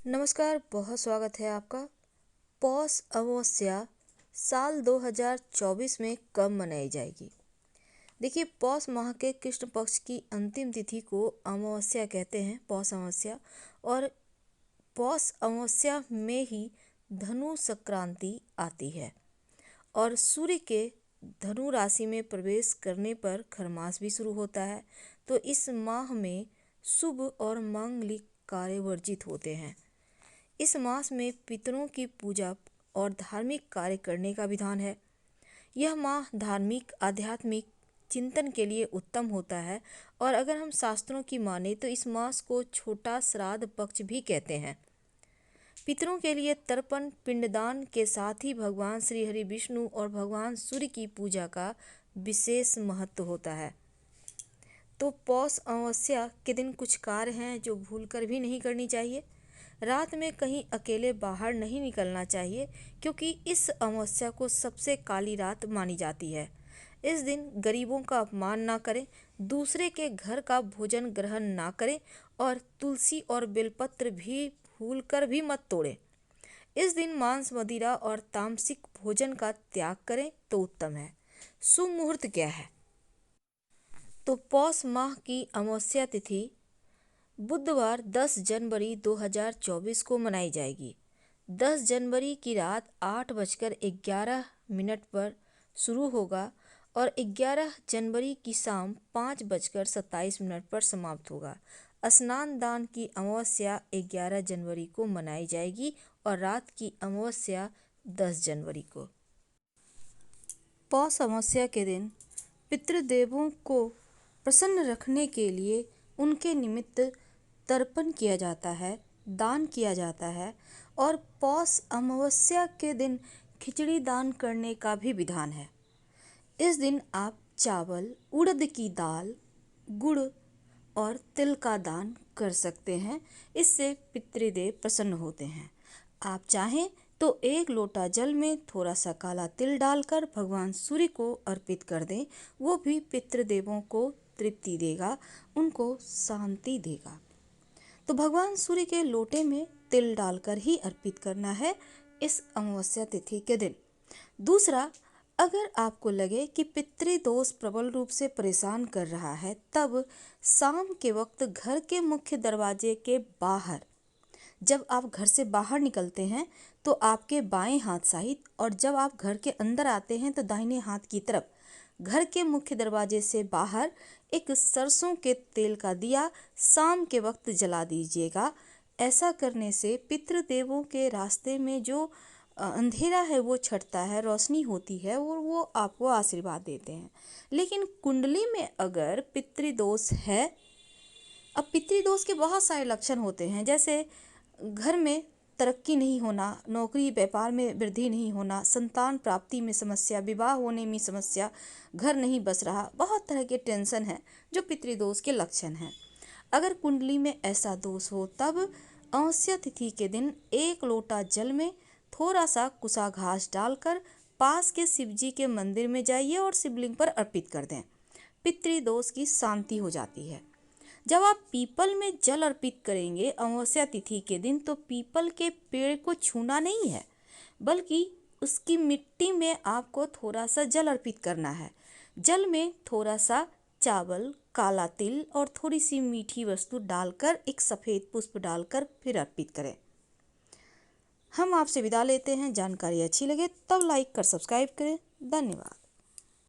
नमस्कार, बहुत स्वागत है आपका। पौष अमावस्या साल 2024 में कब मनाई जाएगी? देखिए, पौष माह के कृष्ण पक्ष की अंतिम तिथि को अमावस्या कहते हैं, पौष अमावस्या। और पौष अमावस्या में ही धनु संक्रांति आती है और सूर्य के धनु राशि में प्रवेश करने पर खरमास भी शुरू होता है। तो इस माह में शुभ और मांगलिक कार्य वर्जित होते हैं। इस मास में पितरों की पूजा और धार्मिक कार्य करने का विधान है। यह माह धार्मिक आध्यात्मिक चिंतन के लिए उत्तम होता है और अगर हम शास्त्रों की माने तो इस मास को छोटा श्राद्ध पक्ष भी कहते हैं। पितरों के लिए तर्पण पिंडदान के साथ ही भगवान श्री हरि विष्णु और भगवान सूर्य की पूजा का विशेष महत्व होता है। तो पौष अमावस्या के दिन कुछ कार्य हैं जो भूलकर भी नहीं करनी चाहिए। रात में कहीं अकेले बाहर नहीं निकलना चाहिए क्योंकि इस अमावस्या को सबसे काली रात मानी जाती है। इस दिन गरीबों का अपमान ना करें, दूसरे के घर का भोजन ग्रहण ना करें और तुलसी और बेलपत्र भी भूलकर भी मत तोड़ें। इस दिन मांस मदिरा और तामसिक भोजन का त्याग करें तो उत्तम है। शुभ मुहूर्त क्या है? तो पौष माह की अमावस्या तिथि बुधवार 10 जनवरी 2024 को मनाई जाएगी। 10 जनवरी की रात 8:11 पर शुरू होगा और 11 जनवरी की शाम 5:27 पर समाप्त होगा। स्नान दान की अमावस्या 11 जनवरी को मनाई जाएगी और रात की अमावस्या 10 जनवरी को। पौष अमावस्या के दिन पितृदेवों को प्रसन्न रखने के लिए उनके निमित्त तर्पण किया जाता है, दान किया जाता है और पौष अमावस्या के दिन खिचड़ी दान करने का भी विधान है। इस दिन आप चावल, उड़द की दाल, गुड़ और तिल का दान कर सकते हैं। इससे पितृदेव प्रसन्न होते हैं। आप चाहें तो 1 लोटा जल में थोड़ा सा काला तिल डालकर भगवान सूर्य को अर्पित कर दें। वो भी पितृदेवों को तृप्ति देगा, उनको शांति देगा। तो भगवान सूर्य के लोटे में तिल डालकर ही अर्पित करना है इस अमावस्या तिथि के दिन। दूसरा, अगर आपको लगे कि पितृदोष प्रबल रूप से परेशान कर रहा है, तब शाम के वक्त घर के मुख्य दरवाजे के बाहर, जब आप घर से बाहर निकलते हैं तो आपके बाएं हाथ साइड और जब आप घर के अंदर आते हैं तो दाहिने हाथ की तरफ घर के मुख्य दरवाजे से बाहर एक सरसों के तेल का दिया शाम के वक्त जला दीजिएगा। ऐसा करने से पितृदेवों के रास्ते में जो अंधेरा है वो छटता है, रोशनी होती है और वो आपको आशीर्वाद देते हैं। लेकिन कुंडली में अगर पितृदोष है, अब पितृदोष के बहुत सारे लक्षण होते हैं, जैसे घर में तरक्की नहीं होना, नौकरी व्यापार में वृद्धि नहीं होना, संतान प्राप्ति में समस्या, विवाह होने में समस्या, घर नहीं बस रहा, बहुत तरह के टेंशन हैं जो पितृदोष के लक्षण हैं। अगर कुंडली में ऐसा दोष हो तब अमावस्या तिथि के दिन 1 लोटा जल में थोड़ा सा कुसा घास डालकर पास के शिव जी के मंदिर में जाइए और शिवलिंग पर अर्पित कर दें। पितृदोष की शांति हो जाती है। जब आप पीपल में जल अर्पित करेंगे अमावस्या तिथि के दिन, तो पीपल के पेड़ को छूना नहीं है, बल्कि उसकी मिट्टी में आपको थोड़ा सा जल अर्पित करना है। जल में थोड़ा सा चावल, काला तिल और थोड़ी सी मीठी वस्तु डालकर एक सफ़ेद पुष्प डालकर फिर अर्पित करें। हम आपसे विदा लेते हैं। जानकारी अच्छी लगे तब लाइक कर सब्सक्राइब करें। धन्यवाद।